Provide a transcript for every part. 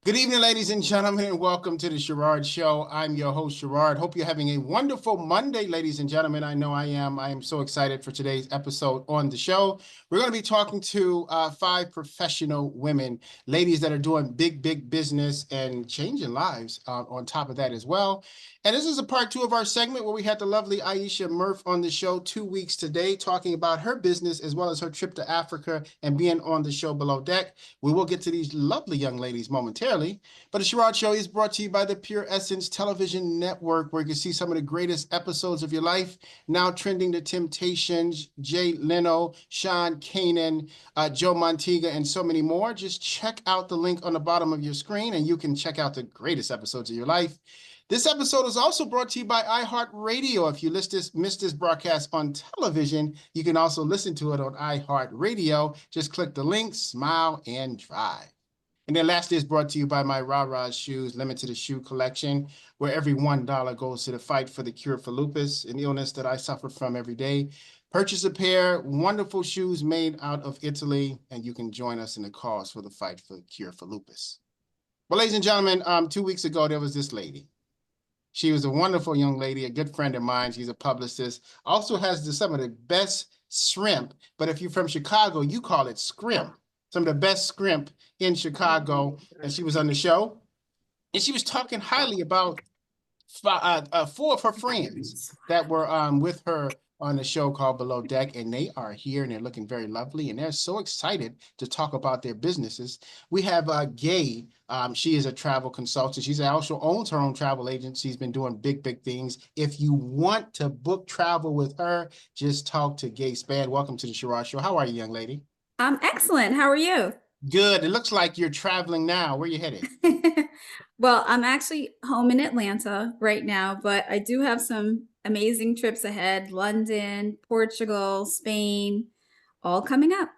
Good evening, ladies and gentlemen, and welcome to the Sherard Show. I'm your host, Sherard. Hope you're having a wonderful Monday, ladies and gentlemen. I know I am. I am so excited for today's episode on the show. We're going to be talking to five professional women, ladies that are doing big business and changing lives on top of that as well. And this is a part two of our segment where we had the lovely Aisha Murph on the show 2 weeks today, talking about her business as well as her trip to Africa and being on the show Below Deck. We will get to these lovely young ladies momentarily, but the Sherard Show is brought to you by the Pure Essence Television Network, where you can see some of the greatest episodes of your life. Now trending: The Temptations, Jay Leno, Sean Kanan, Joe Montega, and so many more. Just check out the link on the bottom of your screen, and you can check out the greatest episodes of your life. This episode is also brought to you by iHeartRadio. If you missed this broadcast on television, you can also listen to it on iHeartRadio. Just click the link, smile, and drive. And then lastly, it's brought to you by my Rah Shoes limited shoe collection, where every $1 goes to the fight for the cure for lupus, an illness that I suffer from every day. Purchase a pair, wonderful shoes made out of Italy, and you can join us in the cause for the fight for the cure for lupus. Well, ladies and gentlemen, 2 weeks ago, there was this lady. She was a wonderful young lady, a good friend of mine. She's a publicist. Also has some of the best shrimp, but if you're from Chicago, you call it scrimp. Some of the best scrimp in Chicago. And she was on the show, and she was talking highly about four of her friends that were with her on the show called Below Deck, and they are here and they're looking very lovely and they're so excited to talk about their businesses. We have Gay. She is a travel consultant. She's also owns her own travel agency. She's been doing big things. If you want to book travel with her, just talk to Gay Span. Welcome to the Sherard Show. How are you, young lady? I'm excellent. How are you? Good. It looks like you're traveling now. Where are you headed? Well, I'm actually home in Atlanta right now, but I do have some amazing trips ahead. London, Portugal, Spain, all coming up.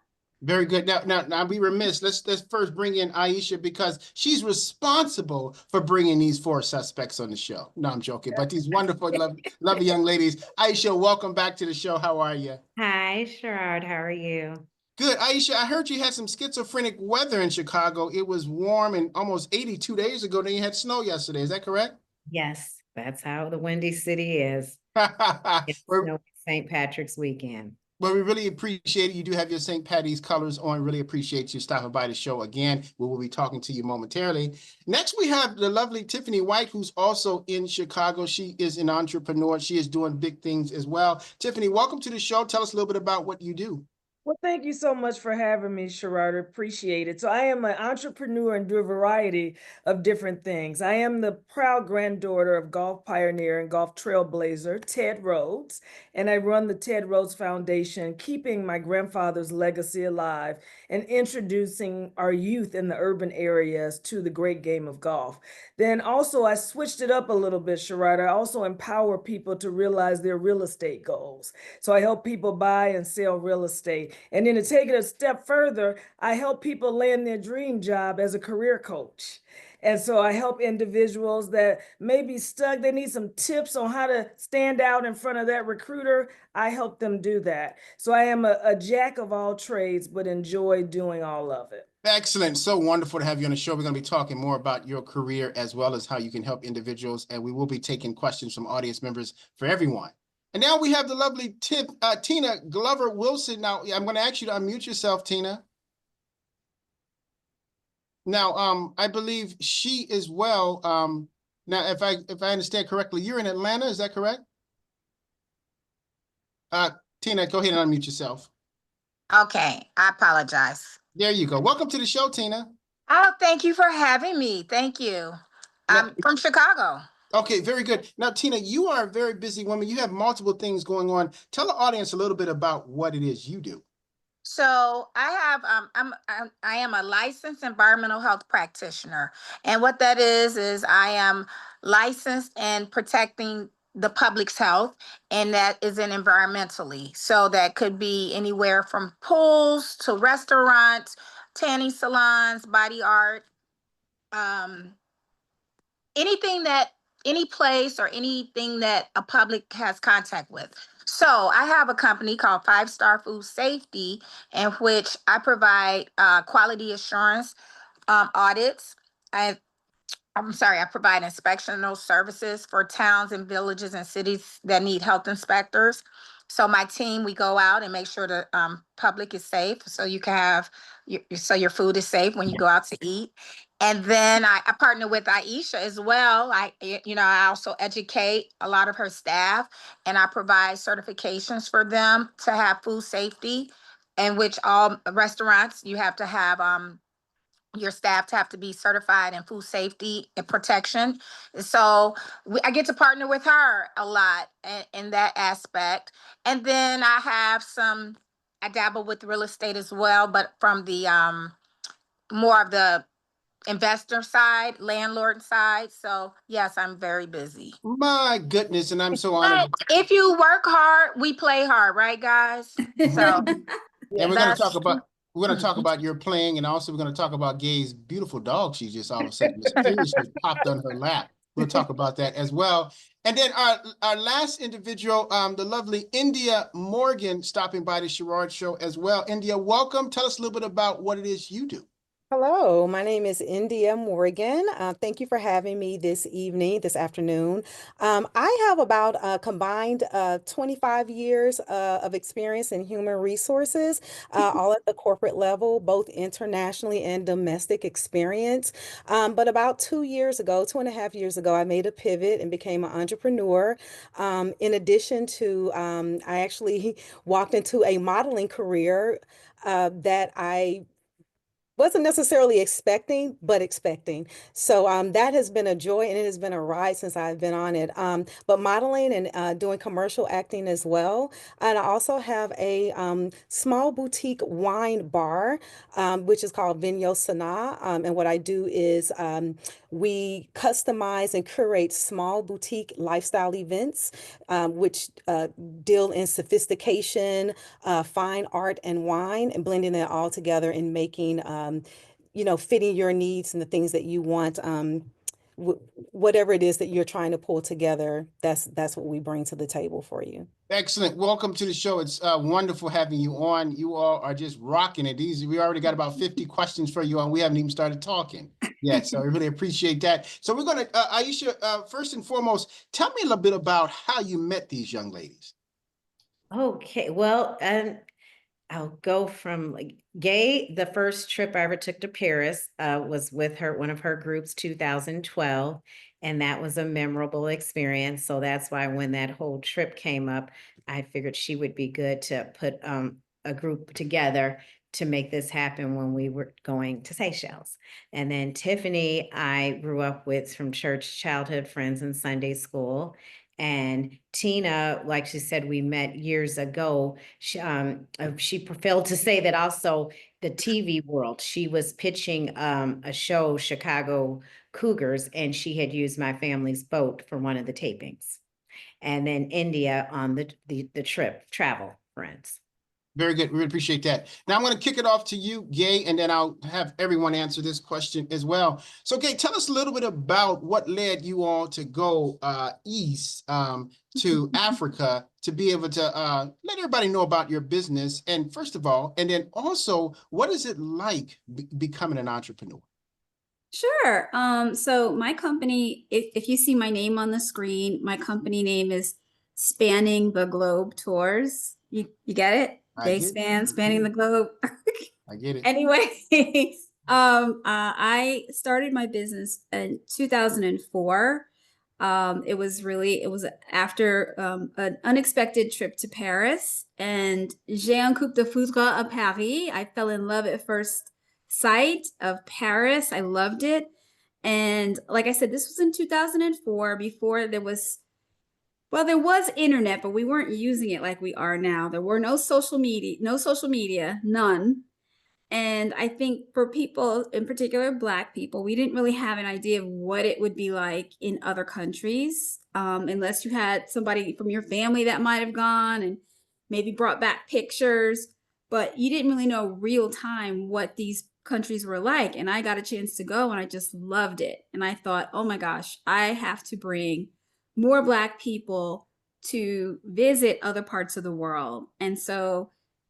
Very good. Now, I'll be remiss. Let's first bring in Aisha because she's responsible for bringing these four suspects on the show. No, I'm joking, but these wonderful, lovely young ladies. Aisha, welcome back to the show. How are you? Hi, Sherard. How are you? Good. Aisha, I heard you had some schizophrenic weather in Chicago. It was warm and almost 82 days ago. Then you had snow yesterday. Is that correct? Yes, that's how the Windy City is. It's We're, snow St. Patrick's weekend. Well, we really appreciate it. You do have your St. Patty's colors on. Really appreciate you stopping by the show again. We will be talking to you momentarily. Next, we have the lovely Tiffany White, who's also in Chicago. She is an entrepreneur. She is doing big things as well. Tiffany, welcome to the show. Tell us a little bit about what you do. Well, thank you so much for having me, Sherard. Appreciate it. So I am an entrepreneur and do a variety of different things. I am the proud granddaughter of golf pioneer and golf trailblazer, Ted Rhodes, and I run the Ted Rhodes Foundation, keeping my grandfather's legacy alive and introducing our youth in the urban areas to the great game of golf. Then also I switched it up a little bit, Sherard. I also empower people to realize their real estate goals. So I help people buy and sell real estate. And then to take it a step further, I help people land their dream job as a career coach. And so I help individuals that may be stuck, they need some tips on how to stand out in front of that recruiter. I help them do that. So I am a jack of all trades, but enjoy doing all of it. Excellent. So wonderful to have you on the show. We're going to be talking more about your career as well as how you can help individuals. And we will be taking questions from audience members for everyone. And now we have the lovely Tina Glover Wilson. Now, I'm going to ask you to unmute yourself, Tina. Now, I believe she as well. Now, if I understand correctly, you're in Atlanta. Is that correct? Tina, go ahead and unmute yourself. Okay, I apologize. There you go. Welcome to the show, Tina. Oh, thank you for having me. Thank you. I'm from Chicago. Okay, very good. Now, Tina, you are a very busy woman. You have multiple things going on. Tell the audience a little bit about what it is you do. So I have I am a licensed environmental health practitioner, and what that is I am licensed in protecting the public's health, and that is in environmentally. So that could be anywhere from pools to restaurants, tanning salons, body art, um, anything that any place or anything that a public has contact with. So I have a company called 5 Star Food Safety, in which I provide quality assurance audits I provide inspectional services for towns and villages and cities that need health inspectors. So my team, we go out and make sure the public is safe, so you can have so your food is safe when you go out to eat. And then I partner with Aisha as well. I also educate a lot of her staff, and I provide certifications for them to have food safety, in which all restaurants you have to have your staff to have to be certified in food safety and protection. So I get to partner with her a lot in that aspect. And then I dabble with real estate as well, but from the more of the investor side, landlord side. So yes, I'm very busy. My goodness, and I'm so honored. But if you work hard, we play hard, right, guys? So And we're going to that's talk about your playing, and also we're going to talk about Gay's beautiful dog. She just all of a sudden mysteriously popped on her lap. We'll talk about that as well. And then our last individual, the lovely India Morgan, stopping by the Sherard Show as well. India, welcome. Tell us a little bit about what it is you do. Hello, my name is India Morgan. Thank you for having me this afternoon. I have about a combined 25 years of experience in human resources, all at the corporate level, both internationally and domestic experience. But about 2.5 years ago, I made a pivot and became an entrepreneur. In addition to, I actually walked into a modeling career that I wasn't necessarily expecting, but expecting. So that has been a joy, and it has been a ride since I've been on it. But modeling and doing commercial acting as well. And I also have a small boutique wine bar, which is called Vinyo Sana. And what I do is we customize and curate small boutique lifestyle events, which deal in sophistication, fine art and wine, and blending that all together and making fitting your needs and the things that you want, whatever it is that you're trying to pull together, that's what we bring to the table for you. Excellent. Welcome to the show. It's wonderful having you on. You all are just rocking it. We already got about 50 questions for you, and we haven't even started talking yet. So I really appreciate that. So we're going to, Aisha, first and foremost, tell me a little bit about how you met these young ladies. Okay, well, I'll go from Gay. The first trip I ever took to Paris was with one of her groups, 2012, and that was a memorable experience. So that's why when that whole trip came up, I figured she would be good to put a group together to make this happen when we were going to Seychelles. And then Tiffany, I grew up with from church, childhood friends, and Sunday school. And Tina, like she said, we met years ago. She failed to say that also the TV world. She was pitching a show, Chicago Cougars, and she had used my family's boat for one of the tapings. And then India on the trip, travel friends. Very good. We appreciate that. Now I'm going to kick it off to you, Gay, and then I'll have everyone answer this question as well. So, Gay, tell us a little bit about what led you all to go east to Africa to be able to let everybody know about your business. And first of all, and then also, what is it like becoming an entrepreneur? Sure. So my company, if you see my name on the screen, my company name is Spanning the Globe Tours. You get it? Spanning the globe. I get it. Anyway, I started my business in 2004. It was after an unexpected trip to Paris, and j'ai un coup de foudre à Paris. I fell in love at first sight of Paris. I loved it. And like I said, this was in 2004, before there was internet, but we weren't using it like we are now. There were no social media, none. And I think for people, in particular Black people, we didn't really have an idea of what it would be like in other countries, unless you had somebody from your family that might have gone and maybe brought back pictures, but you didn't really know real time what these countries were like. And I got a chance to go, and I just loved it. And I thought, oh my gosh, I have to bring more Black people to visit other parts of the world. And so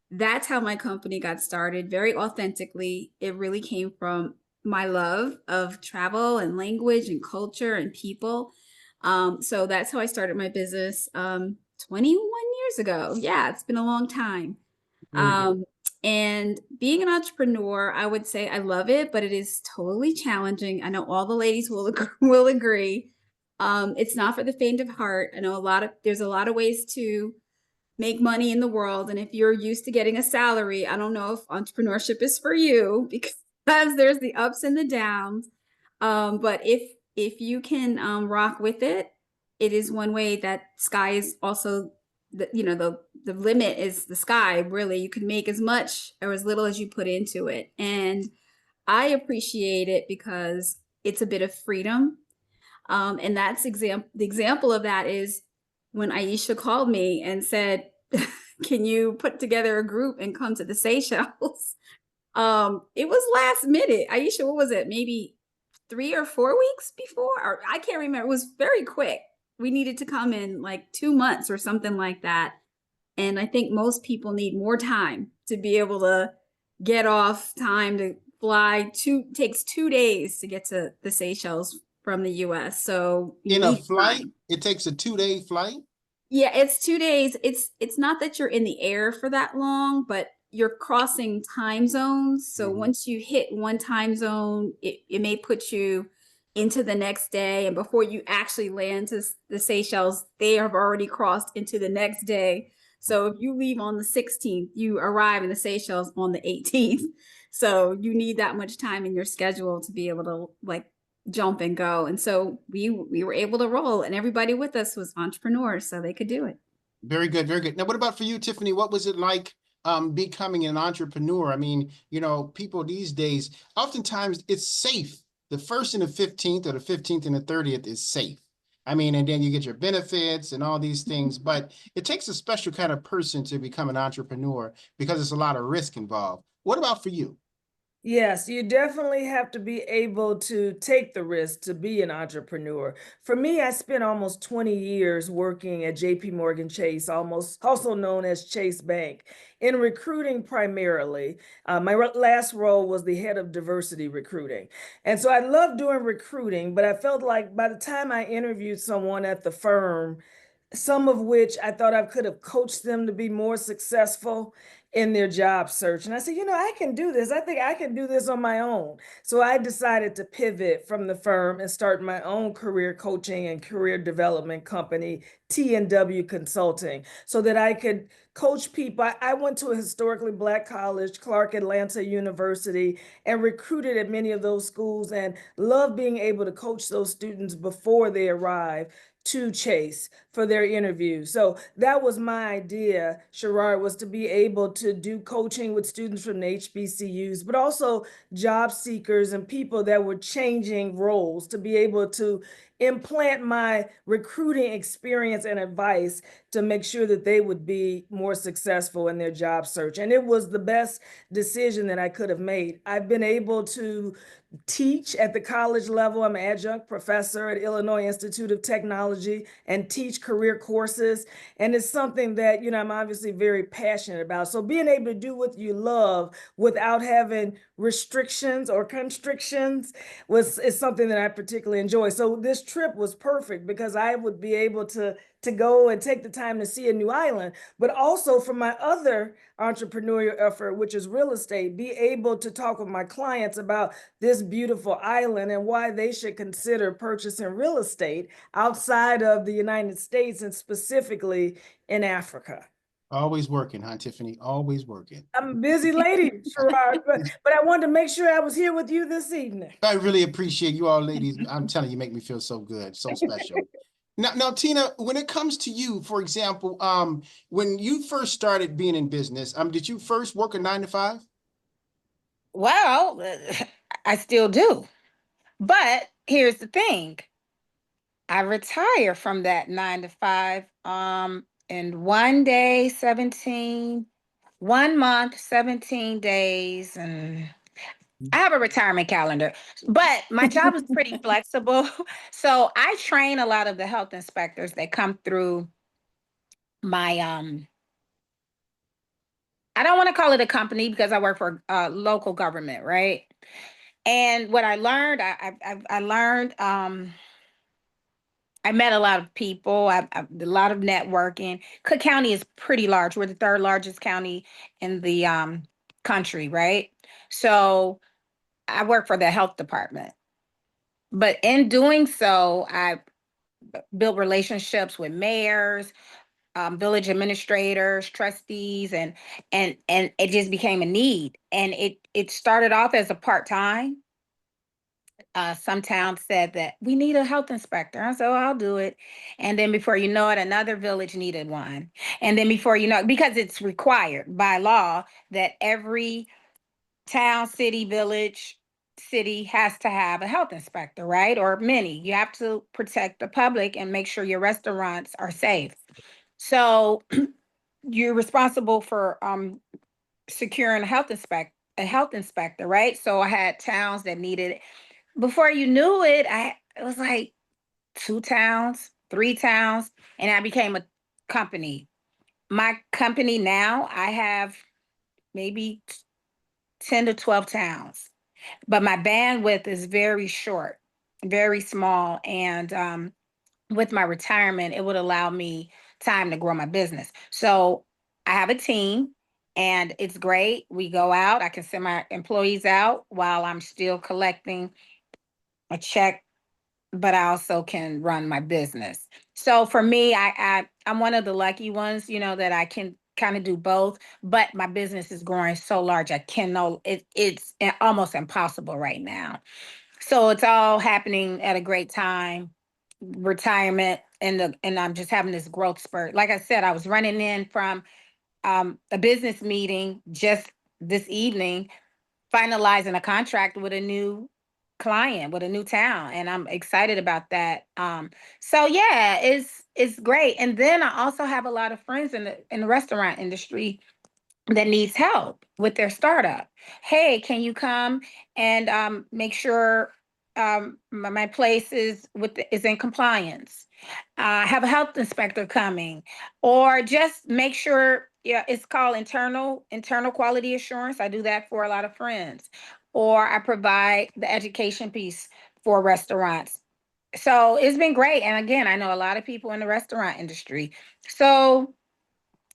that's how my company got started, very authentically. It really came from my love of travel and language and culture and people. So that's how I started my business 21 years ago. Yeah, it's been a long time. Very good. And being an entrepreneur, I would say I love it, but it is totally challenging. I know all the ladies will will agree. It's not for the faint of heart. I know there's a lot of ways to make money in the world. And if you're used to getting a salary, I don't know if entrepreneurship is for you because there's the ups and the downs. But if you can rock with it, it is one way. That sky is also the limit is the sky. Really, you can make as much or as little as you put into it. And I appreciate it because it's a bit of freedom. And the example of that is when Aisha called me and said, can you put together a group and come to the Seychelles? It was last minute. Aisha, what was it? Maybe 3 or 4 weeks before, or I can't remember. It was very quick. We needed to come in like 2 months or something like that. And I think most people need more time to be able to get off time to fly. Takes 2 days to get to the Seychelles from the US. So you In a need flight, time. it takes a 2-day flight. Yeah, it's 2 days. It's not that you're in the air for that long, but you're crossing time zones. So Mhm. once you hit one time zone, it may put you into the next day. And before you actually land to the Seychelles, they have already crossed into the next day. So if you leave on the 16th, you arrive in the Seychelles on the 18th. So you need that much time in your schedule to be able to like jump and go. And so we were able to roll, and everybody with us was entrepreneurs, so they could do it. Very good, very good. Now, what about for you, Tiffany? What was it like becoming an entrepreneur? I mean, people these days, oftentimes it's safe. The 1st and the 15th, or the 15th and the 30th is safe. I mean, and then you get your benefits and all these things, but it takes a special kind of person to become an entrepreneur because there's a lot of risk involved. What about for you? Yes, you definitely have to be able to take the risk to be an entrepreneur. For me, I spent almost 20 years working at JP Morgan Chase, also known as Chase Bank, in recruiting primarily. My last role was the head of diversity recruiting. And so I loved doing recruiting, but I felt like by the time I interviewed someone at the firm, some of which I thought I could have coached them to be more successful in their job search. And I said, I can do this. I think I can do this on my own. So I decided to pivot from the firm and start my own career coaching and career development company, T&W Consulting, so that I could coach people. I went to a historically Black college, Clark Atlanta University, and recruited at many of those schools and love being able to coach those students before they arrive to Chase for their interview. So that was my idea, Sherard, was to be able to do coaching with students from the HBCUs, but also job seekers and people that were changing roles, to be able to implant my recruiting experience and advice to make sure that they would be more successful in their job search. And it was the best decision that I could have made. I've been able to teach at the college level. I'm an adjunct professor at Illinois Institute of Technology and teach career courses. And it's something that, I'm obviously very passionate about. So being able to do what you love without having restrictions or constrictions is something that I particularly enjoy. So this trip was perfect because I would be able to go and take the time to see a new island, but also for my other entrepreneurial effort, which is real estate, be able to talk with my clients about this beautiful island and why they should consider purchasing real estate outside of the United States and specifically in Africa. Always working, huh, Tiffany? Always working. I'm a busy lady, Sherard, but I wanted to make sure I was here with you this evening. I really appreciate you all, ladies. I'm telling you, make me feel so good, so special. Now, Tina, when it comes to you, for example, when you first started being in business, did you first work a 9 to 5? Well, I still do. But here's the thing. I retire from that 9 to 5 in 1 month, 17 days, and I have a retirement calendar. But my job is pretty flexible. So I train a lot of the health inspectors that come through my I don't want to call it a company because I work for local government, right? And what I learned, I learned, I met a lot of people, a lot of networking. Cook County is pretty large. We're the third largest county in the country, right? So I work for the health department. But in doing so, I built relationships with mayors, village administrators, trustees, and it just became a need. And it started off as a part-time. Some towns said that we need a health inspector. I said, oh, I'll do it. And then before you know it, another village needed one. And then before you know it, because it's required by law that every town, city, village, city has to have a health inspector, right? Or many. You have to protect the public and make sure your restaurants are safe. So you're responsible for securing a health inspector, right? So I had towns that needed it. Before you knew it, it was like 2 towns, 3 towns, and I became a company. My company now, I have maybe 10 to 12 towns, but my bandwidth is very short, very small. And with my retirement, it would allow me time to grow my business. So I have a team and it's great. We go out, I can send my employees out while I'm still collecting a check, but I also can run my business. So for me, I'm one of the lucky ones, that I can kind of do both, but my business is growing so large I cannot, it's almost impossible right now. So it's all happening at a great time, retirement, and I'm just having this growth spurt. Like I said, I was running in from a business meeting just this evening, finalizing a contract with a new client, with a new town, and I'm excited about that. So yeah, it's great. And then I also have a lot of friends in the restaurant industry that needs help with their startup. Hey, can you come and make sure my place is in compliance? Have a health inspector coming, or just make sure. Yeah, it's called internal quality assurance. I do that for a lot of friends, or I provide the education piece for restaurants. So it's been great. And again, I know a lot of people in the restaurant industry. So,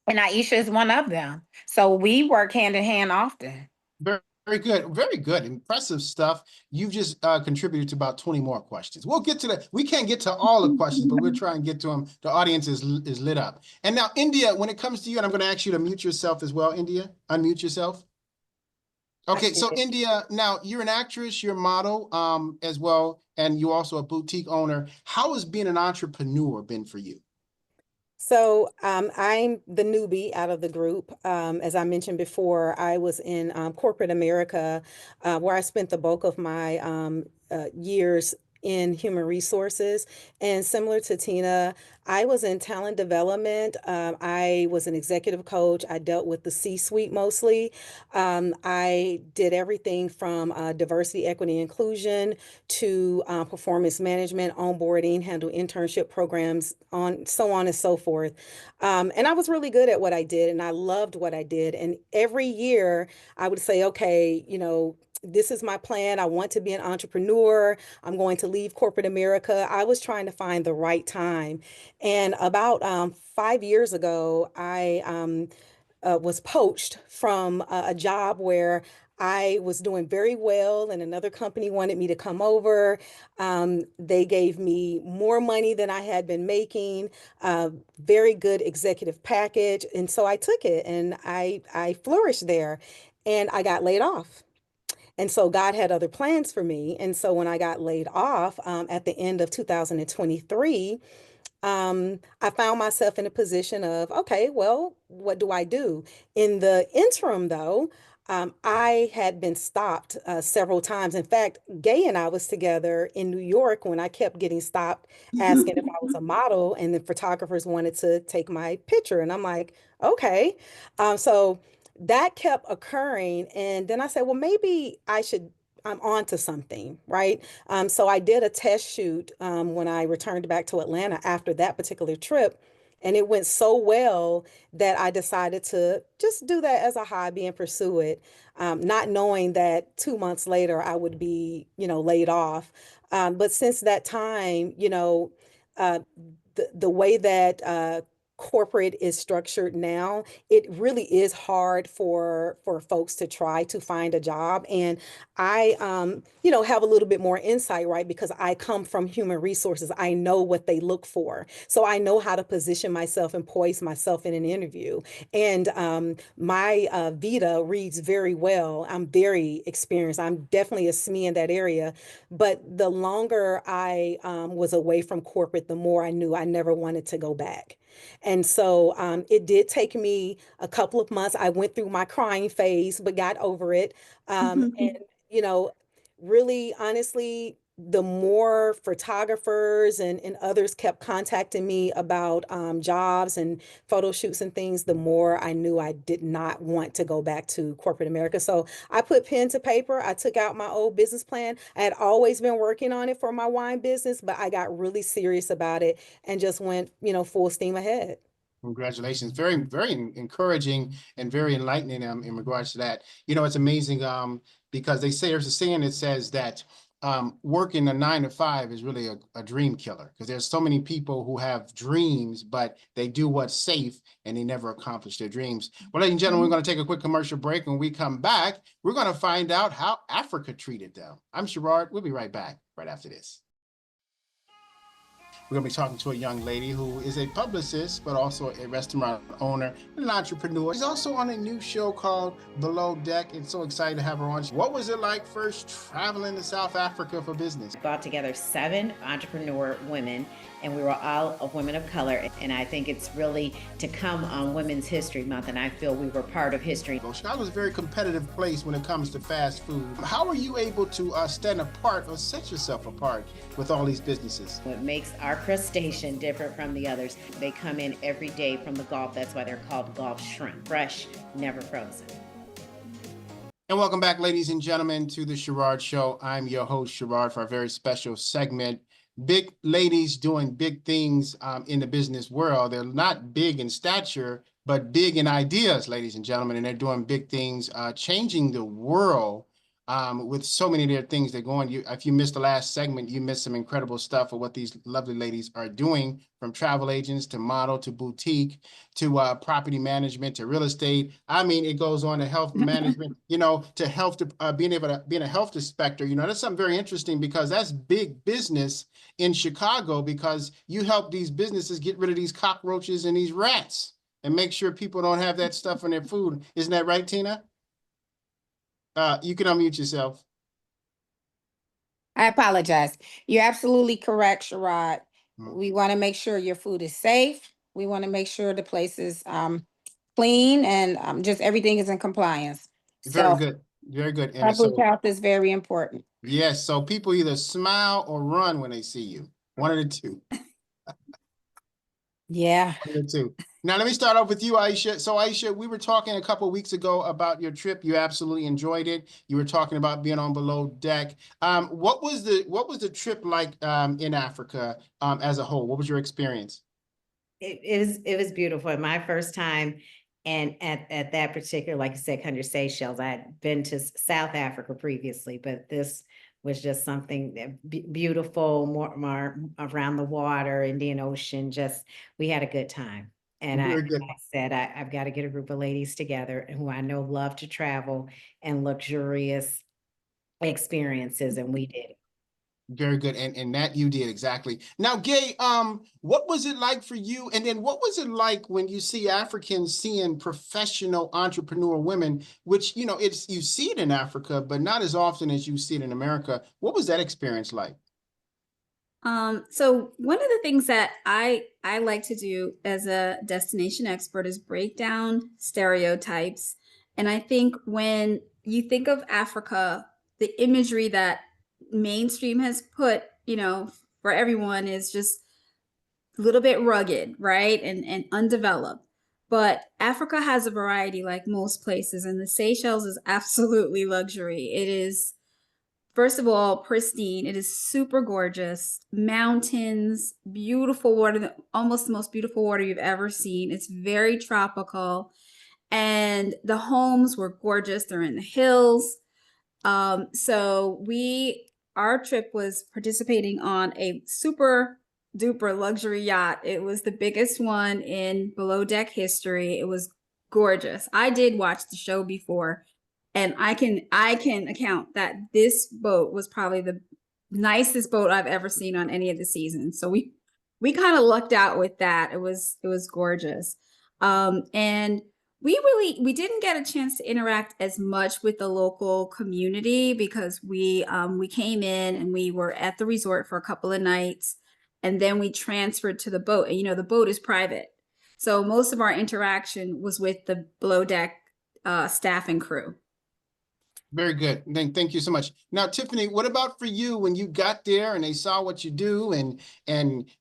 and Aisha is one of them. So we work hand in hand often. Very, very good. Very good. Impressive stuff. You've just contributed to about 20 more questions. We'll get to that. We can't get to all the questions, but we'll try and get to them. The audience is lit up. And now, India, when it comes to you, and I'm going to ask you to mute yourself as well, India. Unmute yourself. Okay, so India, now you're an actress, you're a model as well, and you're also a boutique owner. How has being an entrepreneur been for you? So I'm the newbie out of the group. As I mentioned before, I was in corporate America, where I spent the bulk of my years in human resources. And similar to Tina, I was in talent development. I was an executive coach. I dealt with the C-suite mostly. I did everything from diversity, equity, inclusion to performance management, onboarding, handle internship programs, so on and so forth. And I was really good at what I did, and I loved what I did. And every year I would say, okay, this is my plan. I want to be an entrepreneur. I'm going to leave corporate America. I was trying to find the right time. And about 5 years ago, I was poached from a job where I was doing very well, and another company wanted me to come over. They gave me more money than I had been making, very good executive package. And so I took it, and I flourished there, and I got laid off. And so God had other plans for me. And so when I got laid off at the end of 2023, I found myself in a position of, okay, well, what do I do? In the interim, though, I had been stopped several times. In fact, Gay and I was together in New York when I kept getting stopped asking if I was a model, and the photographers wanted to take my picture. And I'm like, okay. So that kept occurring. And then I said, well, maybe I'm on to something, right? So I did a test shoot when I returned back to Atlanta after that particular trip. And it went so well that I decided to just do that as a hobby and pursue it, not knowing that 2 months later I would be, laid off. But since that time, uh, the way that corporate is structured now, it really is hard for folks to try to find a job. And I, have a little bit more insight, right? Because I come from human resources. I know what they look for. So I know how to position myself and poise myself in an interview. And my Vita reads very well. I'm very experienced. I'm definitely a SME in that area. But the longer I was away from corporate, the more I knew I never wanted to go back. And so it did take me a couple of months. I went through my crying phase, but got over it. And, you know, really, honestly, the more photographers and others kept contacting me about jobs and photo shoots and things, the more I knew I did not want to go back to corporate America. So I put pen to paper. I took out my old business plan. I had always been working on it for my wine business, but I got really serious about it and just went, full steam ahead. Congratulations. Very, very encouraging and very enlightening in regards to that. It's amazing because they say there's a saying that says that working a 9 to 5 is really a dream killer, because there's so many people who have dreams, but they do what's safe and they never accomplish their dreams. Well, ladies and gentlemen, we're going to take a quick commercial break. When we come back, we're going to find out how Africa treated them. I'm Sherard. We'll be right back right after this. We're going to be talking to a young lady who is a publicist, but also a restaurant owner and an entrepreneur. She's also on a new show called Below Deck, and so excited to have her on. What was it like first traveling to South Africa for business? Brought together 7 entrepreneur women, and we were all of women of color. And I think it's really to come on Women's History Month, and I feel we were part of history. Well, Chicago is a very competitive place when it comes to fast food. How are you able to stand apart or set yourself apart with all these businesses? What makes our crustacean different from the others, they come in every day from the Gulf. That's why they're called Gulf shrimp. Fresh, never frozen. And welcome back, ladies and gentlemen, to the Sherard Show. I'm your host, Sherard, for a very special segment. Big ladies doing big things in the business world. They're not big in stature, but big in ideas, ladies and gentlemen. And they're doing big things, changing the world with so many of their things they're going. If you missed the last segment, you missed some incredible stuff of what these lovely ladies are doing, from travel agents to model to boutique to property management to real estate. I mean, it goes on to health management, to health, being able to be a health inspector. That's something very interesting, because that's big business in Chicago, because you help these businesses get rid of these cockroaches and these rats and make sure people don't have that stuff in their food. Isn't that right, Tina? You can unmute yourself. I apologize. You're absolutely correct, Sherard. We want to make sure your food is safe. We want to make sure the place is clean and just everything is in compliance. Very good. Very good. And public health is very important. Yes. So people either smile or run when they see you. One of the two. Yeah. One of the two. Now, let me start off with you, Aisha. So, Aisha, we were talking a couple of weeks ago about your trip. You absolutely enjoyed it. You were talking about being on Below Deck. What was the trip like in Africa as a whole? What was your experience? It was beautiful. My first time, and at that particular, like you said, country Seychelles. I had been to South Africa previously, but this was just something beautiful, more around the water, Indian Ocean. Just, we had a good time. And I said, I've got to get a group of ladies together who I know love to travel and luxurious experiences, and we did. Very good. And that you did exactly. Now, Gay, what was it like for you? And then what was it like when you see Africans seeing professional entrepreneur women, which, you see it in Africa, but not as often as you see it in America. What was that experience like? So one of the things that I like to do as a destination expert is break down stereotypes. And I think when you think of Africa, the imagery that mainstream has put, for everyone is just a little bit rugged, right? And undeveloped. But Africa has a variety like most places, and the Seychelles is absolutely luxury. It is first of all, pristine. It is super gorgeous. Mountains, beautiful water, almost the most beautiful water you've ever seen. It's very tropical. And the homes were gorgeous. They're in the hills. So our trip was participating on a super duper luxury yacht. It was the biggest one in below deck history. It was gorgeous. I did watch the show before, and I can account that this boat was probably the nicest boat I've ever seen on any of the seasons. So we kind of lucked out with that. It was gorgeous. And we didn't get a chance to interact as much with the local community because we came in and we were at the resort for a couple of nights, and then we transferred to the boat. And the boat is private, so most of our interaction was with the below deck staff and crew. Very good. Thank you so much. Now, Tiffany, what about for you when you got there and they saw what you do and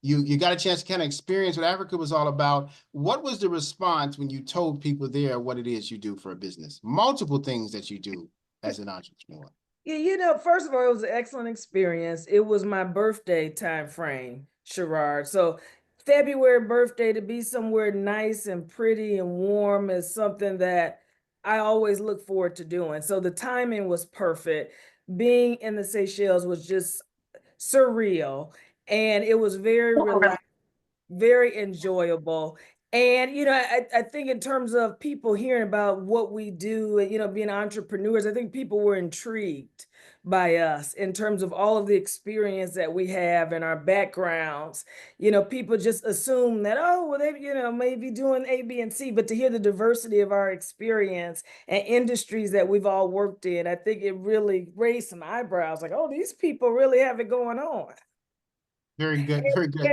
you got a chance to kind of experience what Africa was all about? What was the response when you told people there what it is you do for a business? Multiple things that you do as an entrepreneur. Yeah, first of all, it was an excellent experience. It was my birthday time frame, Sherard. So February birthday, to be somewhere nice and pretty and warm is something that I always look forward to doing. So the timing was perfect. Being in the Seychelles was just surreal, and it was very relaxed, very enjoyable. And, I think in terms of people hearing about what we do, being entrepreneurs, I think people were intrigued by us in terms of all of the experience that we have and our backgrounds. People just assume that, oh, well, they, may be doing A, B, and C, but to hear the diversity of our experience and industries that we've all worked in, I think it really raised some eyebrows, like, oh, these people really have it going on. Very good. Very good.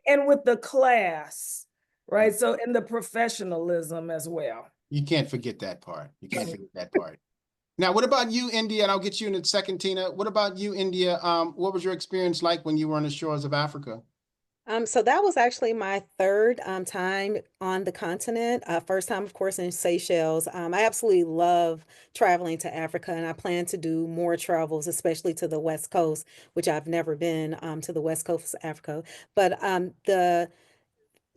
And with the class, right? So, and the professionalism as well. You can't forget that part. You can't forget that part. Now, what about you, India? And I'll get you in a second, Tina. What about you, India? What was your experience like when you were on the shores of Africa? So that was actually my third time on the continent. First time, of course, in Seychelles. I absolutely love traveling to Africa, and I plan to do more travels, especially to the West Coast, which I've never been to the West Coast of Africa. But the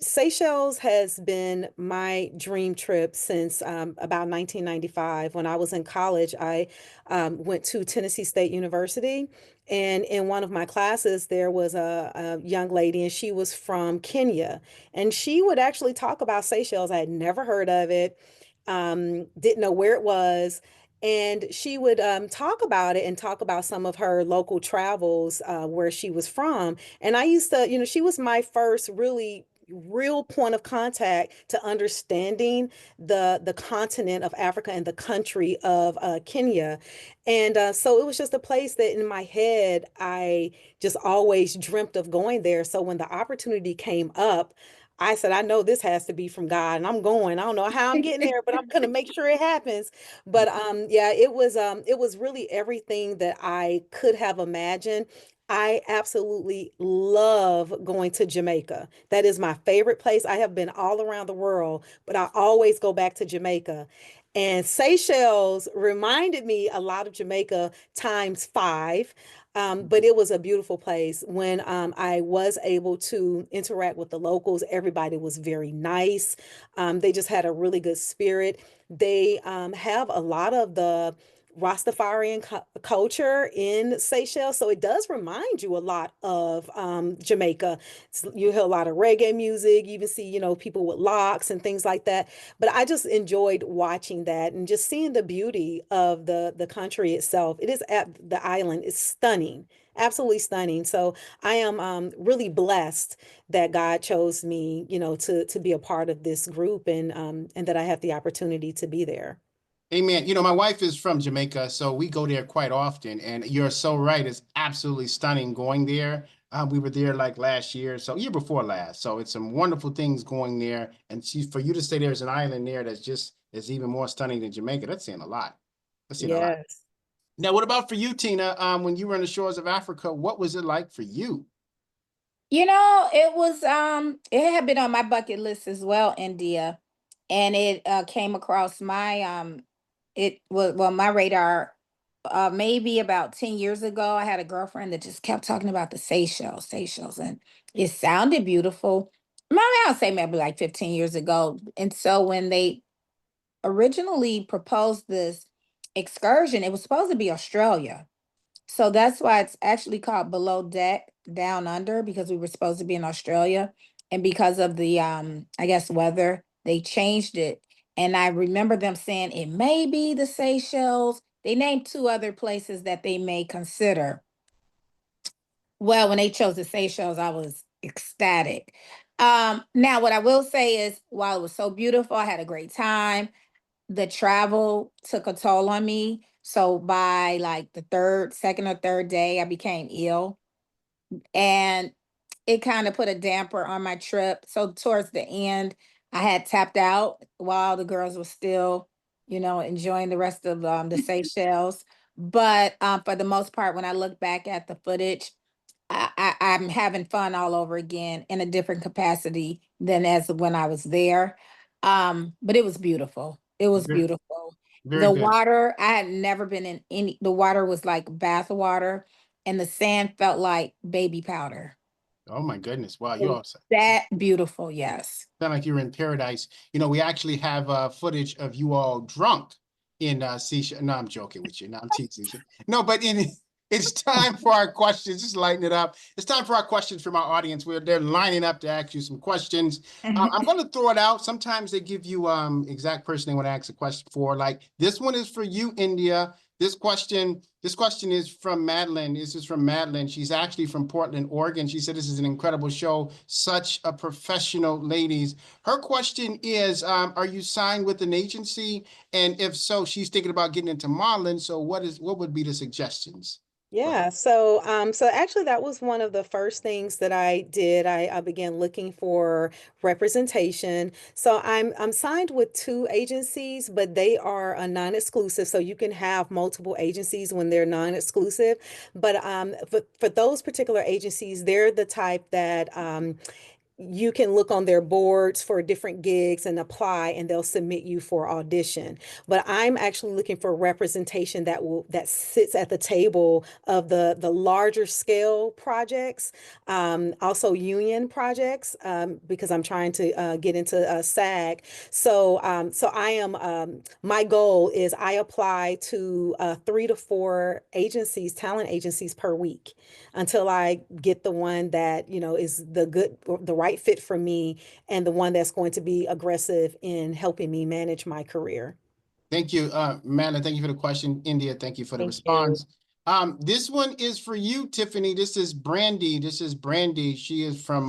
Seychelles has been my dream trip since about 1995. When I was in college, I went to Tennessee State University. And in one of my classes, there was a young lady, and she was from Kenya. And she would actually talk about Seychelles. I had never heard of it, didn't know where it was. And she would talk about it and talk about some of her local travels where she was from. And I used to, she was my first really real point of contact to understanding the continent of Africa and the country of Kenya. And so it was just a place that in my head, I just always dreamt of going there. So when the opportunity came up, I said, I know this has to be from God, and I'm going. I don't know how I'm getting there, but I'm gonna make sure it happens. But yeah, it was really everything that I could have imagined. I absolutely love going to Jamaica. That is my favorite place. I have been all around the world, but I always go back to Jamaica. And Seychelles reminded me a lot of Jamaica times five. But it was a beautiful place. When I was able to interact with the locals, everybody was very nice. They just had a really good spirit. They have a lot of the Rastafarian culture in Seychelles. So it does remind you a lot of Jamaica. You hear a lot of reggae music, you even see, people with locks and things like that. But I just enjoyed watching that and just seeing the beauty of the country itself. It is at the island is stunning, absolutely stunning. So I am really blessed that God chose me, to be a part of this group and that I have the opportunity to be there. Amen. My wife is from Jamaica, so we go there quite often. And you're so right. It's absolutely stunning going there. We were there like last year, so year before last. So it's some wonderful things going there. And for you to say there's an island there is even more stunning than Jamaica, that's saying a lot. That's saying a lot. Yes. Now, what about for you, Tina? When you were on the shores of Africa, what was it like for you? It was it had been on my bucket list as well, India, and it came across my my radar maybe about 10 years ago, I had a girlfriend that just kept talking about the Seychelles, and it sounded beautiful. Maybe I'll say maybe like 15 years ago. And so when they originally proposed this excursion, it was supposed to be Australia. So that's why it's actually called Below Deck Down Under, because we were supposed to be in Australia. And because of the I guess weather, they changed it. And I remember them saying it may be the Seychelles. They named two other places that they may consider. Well, when they chose the Seychelles, I was ecstatic. Now what I will say is, while it was so beautiful, I had a great time. The travel took a toll on me. So by like the second or third day, I became ill, and it kind of put a damper on my trip. So towards the end, I had tapped out while the girls were still, enjoying the rest of the Seychelles. But for the most part, when I look back at the footage, I'm having fun all over again in a different capacity than as when I was there. But it was beautiful. It was Very, beautiful. very The good. water, I had never been in the water was like bath water, and the sand felt like baby powder. Oh my goodness. Wow, It you was all that beautiful, yes. sound like you're in paradise. We actually have footage of you all drunk in Seychelles. No, I'm joking with you. No, I'm teasing you. No, but it's time for our questions. Just lighten it up. It's time for our questions from our audience. They're lining up to ask you some questions. I'm going to throw it out. Sometimes they give you exact person they want to ask a question for. Like this one is for you, India. This question is from Madeline. This is from Madeline. She's actually from Portland, Oregon. She said, this is an incredible show. Such a professional, ladies. Her question is, are you signed with an agency? And if so, she's thinking about getting into modeling. So what would be the suggestions? Yeah, so actually that was one of the first things that I did. I began looking for representation. So I'm signed with two agencies, but they are a non-exclusive. So you can have multiple agencies when they're non-exclusive. But for those particular agencies, they're the type that you can look on their boards for different gigs and apply, and they'll submit you for audition. But I'm actually looking for representation that sits at the table of the larger scale projects, also union projects, because I'm trying to get into SAG. So I am my goal is I apply to 3 to 4 agencies, talent agencies per week, until I get the one that, is the right fit for me, and the one that's going to be aggressive in helping me manage my career. Thank you, Madeline. Thank you for the question. India, thank you for the Thank you. response. This one is for you, Tiffany. This is Brandy. She is from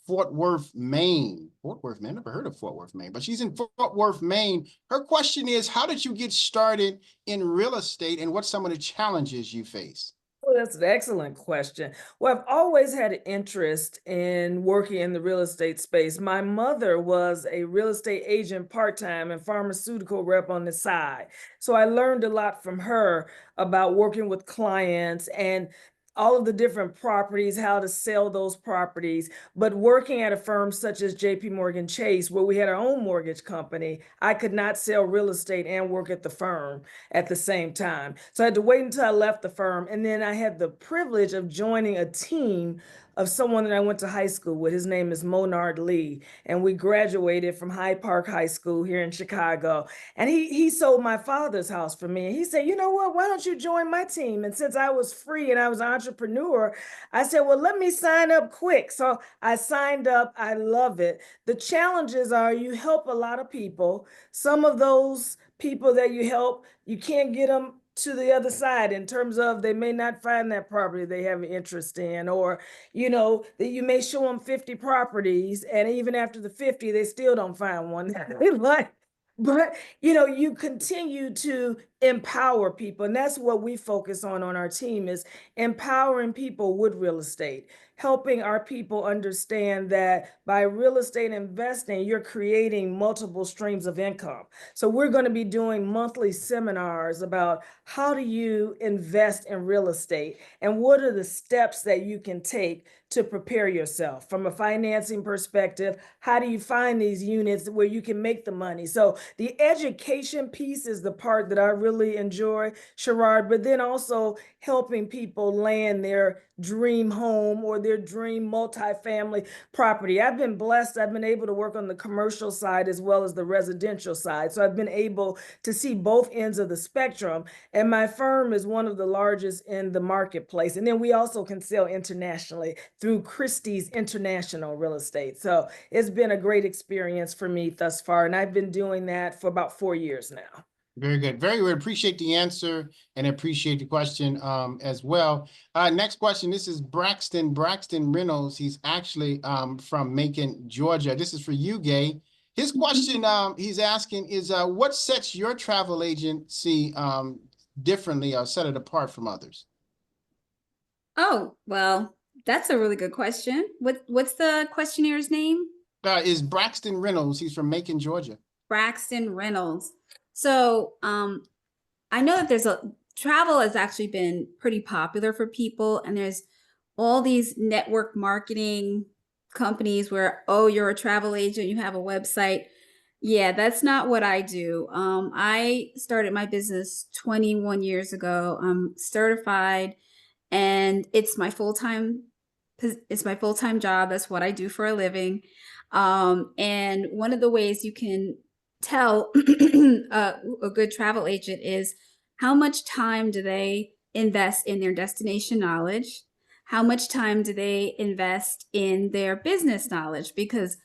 Fort Worth, Maine. Fort Worth, Maine. Never heard of Fort Worth, Maine, but she's in Fort Worth, Maine. Her question is, how did you get started in real estate, and what's some of the challenges you face? Well, that's an excellent question. Well, I've always had an interest in working in the real estate space. My mother was a real estate agent part-time and pharmaceutical rep on the side. So I learned a lot from her about working with clients and all of the different properties, how to sell those properties. But working at a firm such as JP Morgan Chase, where we had our own mortgage company, I could not sell real estate and work at the firm at the same time. So I had to wait until I left the firm. And then I had the privilege of joining a team of someone that I went to high school with. His name is Monard Lee. And we graduated from Hyde Park High School here in Chicago. And he sold my father's house for me. And he said, you know what, why don't you join my team? And since I was free and I was an entrepreneur, I said, well, let me sign up quick. So I signed up. I love it. The challenges are you help a lot of people. Some of those people that you help, you can't get them to the other side in terms of they may not find that property they have an interest in, or that you may show them 50 properties, and even after the 50 they still don't find one that they like. But you continue to empower people, and that's what we focus on our team, is empowering people with real estate, helping our people understand that by real estate investing, you're creating multiple streams of income. So we're going to be doing monthly seminars about how do you invest in real estate and what are the steps that you can take to prepare yourself from a financing perspective. How do you find these units where you can make the money? So the education piece is the part that I really really enjoy, Sherard, but then also helping people land their dream home or their dream multifamily property. I've been blessed. I've been able to work on the commercial side as well as the residential side. So I've been able to see both ends of the spectrum. And my firm is one of the largest in the marketplace. And then we also can sell internationally through Christie's International Real Estate. So it's been a great experience for me thus far. And I've been doing that for about 4 years now. Very good. Very good. Appreciate the answer and appreciate the question as well. Next question. This is Braxton Reynolds. He's actually from Macon, Georgia. This is for you, Gay. His question he's asking is what sets your travel agency differently or set it apart from others? Oh, well, that's a really good question. What's the questionaire's name? Is Braxton Reynolds. He's from Macon, Georgia. Braxton Reynolds. So I know that travel has actually been pretty popular for people, and there's all these network marketing companies where, oh, you're a travel agent, you have a website. Yeah, that's not what I do. I started my business 21 years ago. I'm certified, and it's my full-time job. That's what I do for a living. And one of the ways you can tell a good travel agent is how much time do they invest in their destination knowledge? How much time do they invest in their business knowledge? Because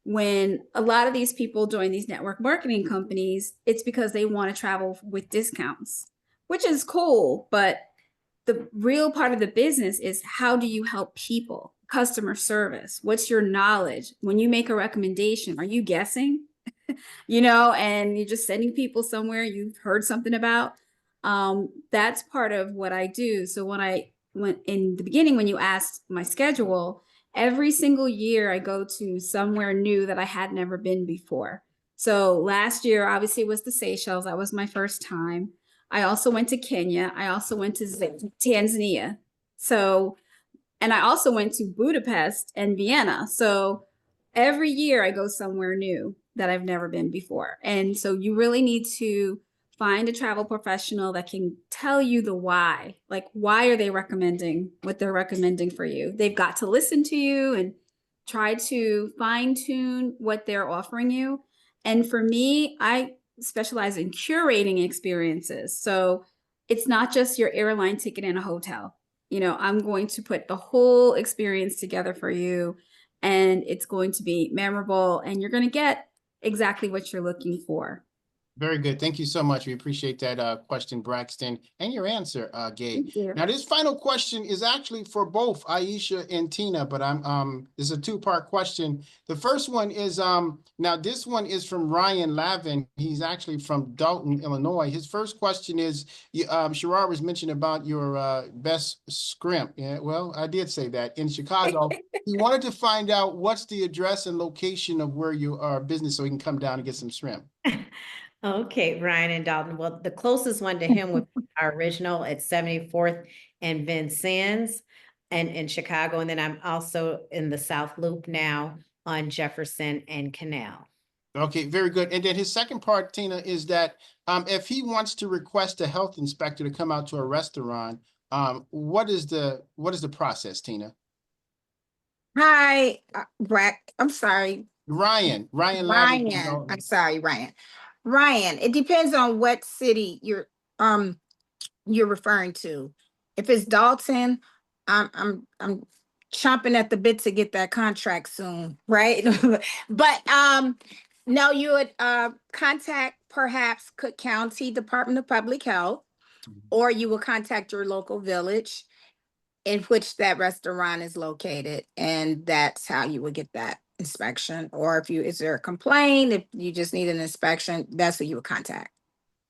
when a lot of these people join these network marketing companies, it's because they want to travel with discounts, which is cool. But the real part of the business is, how do you help people? Customer service. What's your knowledge? When you make a recommendation, are you guessing? And you're just sending people somewhere you've heard something about. That's part of what I do. So when in the beginning, when you asked my schedule, every single year I go to somewhere new that I had never been before. So last year, obviously, was the Seychelles. That was my first time. I also went to Kenya. I also went to Tanzania. And I also went to Budapest and Vienna. So every year I go somewhere new that I've never been before. And so you really need to find a travel professional that can tell you the why. Like, why are they recommending what they're recommending for you? They've got to listen to you and try to fine tune what they're offering you. And for me, I specialize in curating experiences. So it's not just your airline ticket and a hotel. I'm going to put the whole experience together for you, and it's going to be memorable, and you're going to get exactly what you're looking for. Very good. Thank you so much. We appreciate that question, Braxton, and your answer, Gabe. Thank you. Now, this final question is actually for both Aisha and Tina, but this is a two-part question. The first one is now this one is from Ryan Lavin. He's actually from Dalton, Illinois. His first question is, Sherard was mentioning about your best scrimp. Yeah, well, I did say that in Chicago. He wanted to find out what's the address and location of where you are business so he can come down and get some shrimp. Okay, Ryan and Dalton. Well, the closest one to him was our original at 74th and Vincennes and in Chicago. And then I'm also in the South Loop now on Jefferson and Canal. Okay, very good. And then his second part, Tina, is that if he wants to request a health inspector to come out to a restaurant, what is the process, Tina? Hi, I'm sorry. Ryan. Ryan. I'm sorry, Ryan. Ryan, it depends on what city you're referring to. If it's Dalton, I'm chomping at the bit to get that contract soon, right? But no, you would contact perhaps Cook County Department of Public Health, or you will contact your local village in which that restaurant is located, and that's how you would get that inspection. Or is there a complaint, if you just need an inspection, that's who you would contact.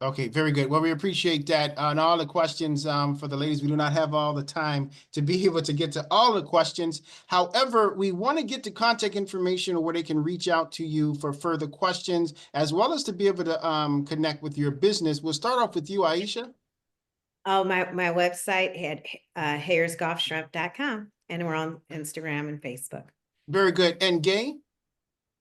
Okay, very good. Well, we appreciate that. And all the questions for the ladies, we do not have all the time to be able to get to all the questions. However, we want to get the contact information where they can reach out to you for further questions, as well as to be able to connect with your business. We'll start off with you, Aisha. Oh, my website had hairsgolfshrimp.com, and we're on Instagram and Facebook. Very good. And Gay?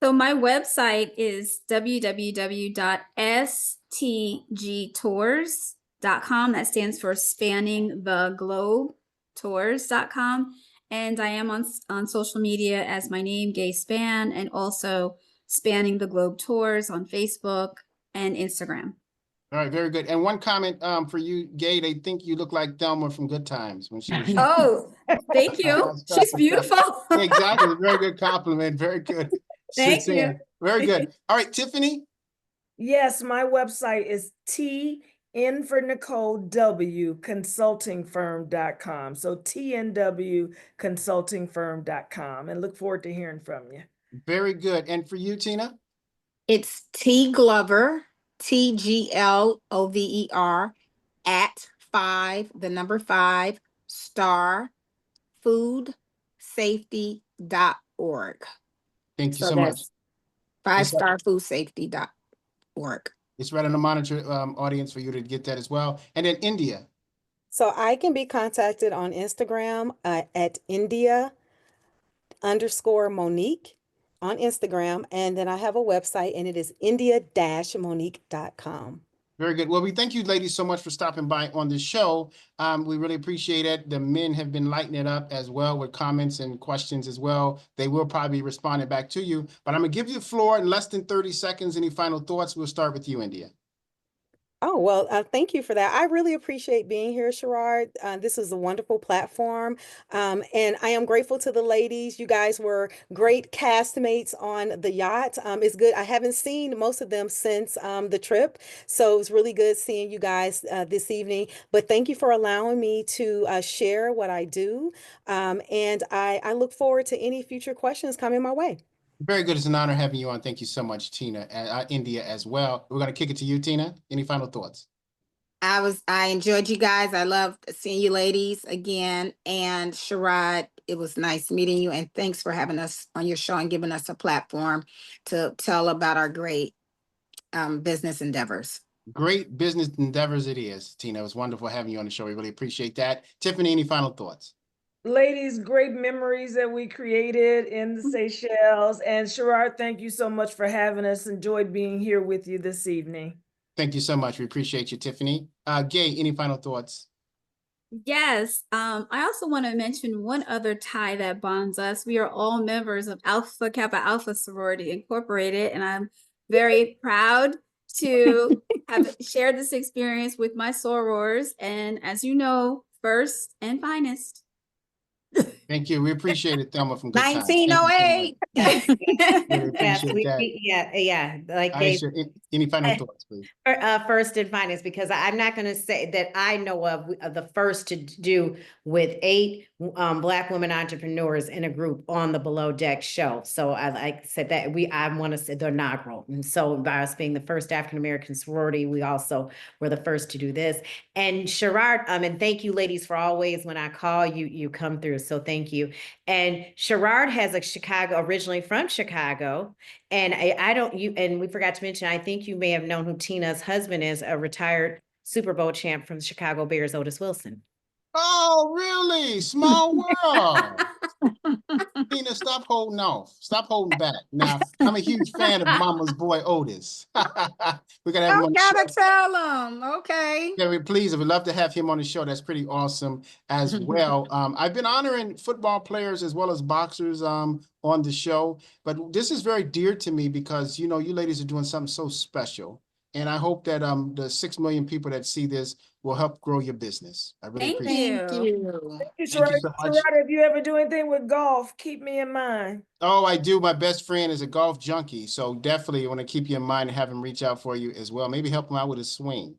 So my website is www.stgtours.com. That stands for Spanning the Globe Tours.com. And I am on social media as my name, Gay Span, and also Spanning the Globe Tours on Facebook and Instagram. All right, very good. And one comment for you, Gay, they think you look like Thelma from Good Times when she was young. Oh, thank you. She's beautiful. Exactly. Very good compliment. Very good. Thank you. Suzanne. Very good. All right, Tiffany. Yes, my website is TN for Nicole W consultingfirm.com. So TNW consultingfirm.com, and look forward to hearing from you. Very good. And for you, Tina? It's T Glover, TGLOVER at 5 star foodsafety.org. Thank you so much. 5starsfoodsafety.org. It's right on the monitor audience for you to get that as well. And then India. So I can be contacted on Instagram at India_Monique on Instagram. And then I have a website, and it is India-Monique.com. Very good. Well, we thank you, ladies, so much for stopping by on the show. We really appreciate it. The men have been lighting it up as well with comments and questions as well. They will probably be responding back to you. But I'm going to give you the floor in less than 30 seconds. Any final thoughts? We'll start with you, India. Oh, well, thank you for that. I really appreciate being here, Sherard. This is a wonderful platform. And I am grateful to the ladies. You guys were great castmates on the yacht. It's good. I haven't seen most of them since the trip. So it was really good seeing you guys this evening. But thank you for allowing me to share what I do. And I look forward to any future questions coming my way. Very good. It's an honor having you on. Thank you so much, Tina, India as well. We're going to kick it to you, Tina. Any final thoughts? I enjoyed you guys. I loved seeing you ladies again. And Sherard, it was nice meeting you. And thanks for having us on your show and giving us a platform to tell about our great business endeavors. Great business endeavors it is, Tina. It was wonderful having you on the show. We really appreciate that. Tiffany, any final thoughts? Ladies, great memories that we created in the Seychelles. And Sherard, thank you so much for having us. Enjoyed being here with you this evening. Thank you so much. We appreciate you, Tiffany. Gay, any final thoughts? Yes. I also want to mention one other tie that bonds us. We are all members of Alpha Kappa Alpha Sorority Incorporated, and I'm very proud to have shared this experience with my sorors. And as you know, first and finest. Thank you. We appreciate it, Thelma from Good Times. 1908. Really Yes, appreciate that. yeah. Like Aisha, any final thoughts, please? First and finest, because I'm not going to say that I know of the first to do with 8 Black women entrepreneurs in a group on the Below Deck show. So I said that I want to say the inaugural. And so by us being the first African-American sorority, we also were the first to do this. And Sherard, and thank you ladies for always, when I call you, you come through. So thank you. And Sherard has originally from Chicago. And and we forgot to mention, I think you may have known who Tina's husband is, a retired Super Bowl champ from the Chicago Bears, Otis Wilson. Oh, really? Small world. Tina, stop holding off. Stop holding back. Now, I'm a huge fan of Mama's boy Otis. We're gonna have him on the show. Gotta tell them. Okay. Yeah, we're pleased. We'd love to have him on the show. That's pretty awesome as well. I've been honoring football players as well as boxers on the show, but this is very dear to me because, you know, you ladies are doing something so special. And I hope that the 6 million people that see this will help grow your business. I really appreciate it. Thank you. Thank you, Thank you Sherard. so much. Sherard, if you ever do anything with golf, keep me in mind. Oh, I do. My best friend is a golf junkie. So definitely want to keep you in mind and have him reach out for you as well. Maybe help him out with his swing.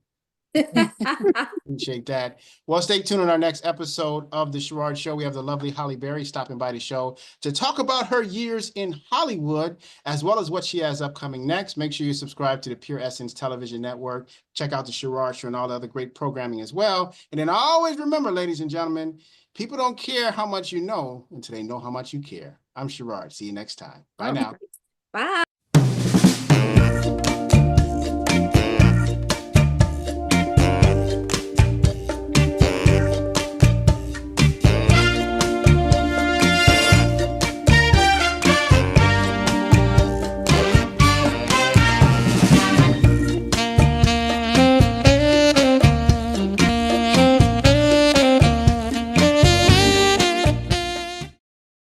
Appreciate that. Well, stay tuned on our next episode of the Sherard Show. We have the lovely Holly Berry stopping by the show to talk about her years in Hollywood, as well as what she has upcoming next. Make sure you subscribe to the Pure Essence Television Network. Check out the Sherard Show and all the other great programming as well. And then always remember, ladies and gentlemen, people don't care how much you know until they know how much you care. I'm Sherard. See you next time. Bye now. Bye.